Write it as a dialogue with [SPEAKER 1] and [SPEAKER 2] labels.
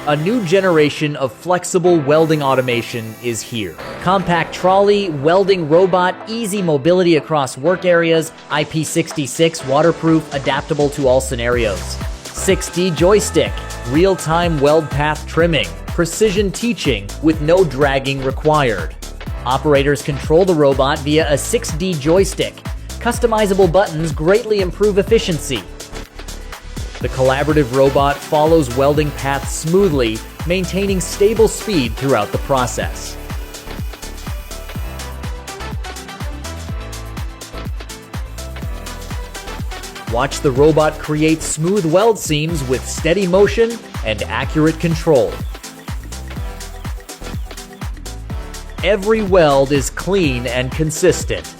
[SPEAKER 1] A new generation of flexible welding automation is here. Compact trolley, welding robot, easy mobility across work areas, IP66 waterproof, adaptable to all scenarios. 6D joystick, real-time weld path trimming, precision teaching with no dragging required. Operators control the robot via a 6D joystick. Customizable buttons greatly improve efficiency. The collaborative robot follows welding paths smoothly, maintaining stable speed throughout the process. Watch the robot create smooth weld seams with steady motion and accurate control. Every weld is clean and consistent.